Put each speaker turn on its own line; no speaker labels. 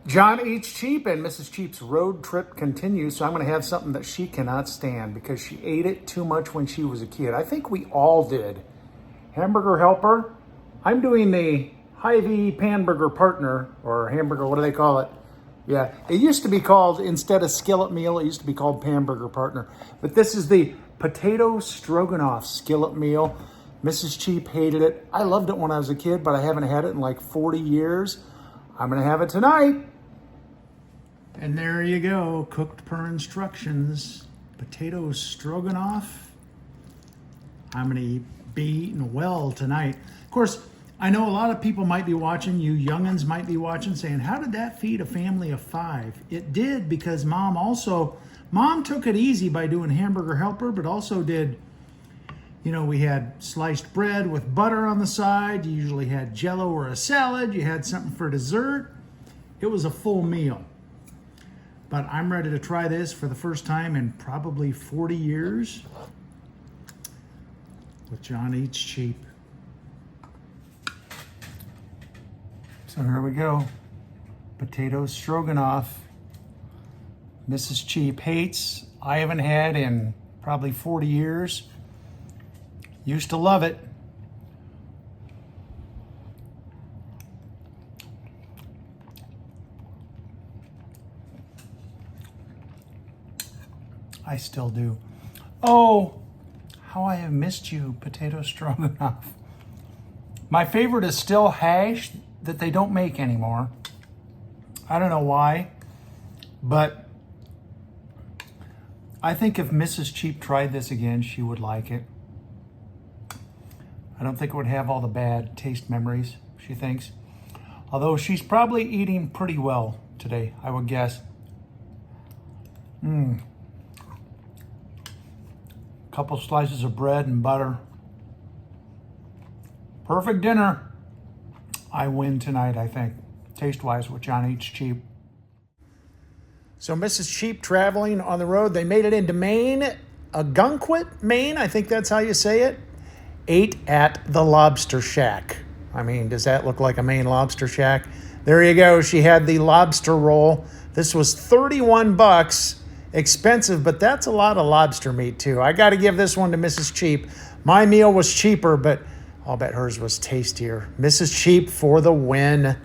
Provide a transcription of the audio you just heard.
John eats cheap, and Mrs. Cheap's road trip continues, so I'm going to have something that she cannot stand because she ate it too much when she was a kid. I think we all did. Hamburger helper. I'm doing the Hy-Vee Panburger Partner, or hamburger, what do they call it? Yeah, it used to be called, instead of Skillet meal, it used to be called Panburger Partner. But this is the potato stroganoff skillet meal. Mrs. Cheap hated it. I loved it when I was a kid, but I haven't had it in like 40 years. I'm going to have it tonight. And there you go, cooked per instructions. Potato stroganoff. I'm going to be eating well tonight. Of course, I know a lot of people might be watching, you youngins might be watching, saying, how did that feed a family of 5? It did, because Mom took it easy by doing hamburger helper, but also did, we had sliced bread with butter on the side. You usually had Jell-O or a salad. You had something for dessert. It was a full meal. But I'm ready to try this for the first time in probably 40 years with John Eats Cheap. So here we go. Potato stroganoff. Mrs. Cheap hates. I haven't had in probably 40 years. Used to love it. I still do. Oh, how I have missed you, potato stroganoff. My favorite is still hash that they don't make anymore. I don't know why, but I think if Mrs. Cheap tried this again, she would like it. I don't think it would have all the bad taste memories, she thinks. Although she's probably eating pretty well today, I would guess. Couple slices of bread and butter. Perfect dinner. I win tonight, I think, taste-wise, with John Eats Cheap. So Mrs. Cheap traveling on the road. They made it into Maine, Ogunquit, Maine. I think that's how you say it. Ate at the Lobster Shack. I mean, does that look like a Maine Lobster Shack? There you go. She had the lobster roll. This was $31. Expensive, but that's a lot of lobster meat too. I got to give this one to Mrs. Cheap. My meal was cheaper, but I'll bet hers was tastier. Mrs. Cheap for the win.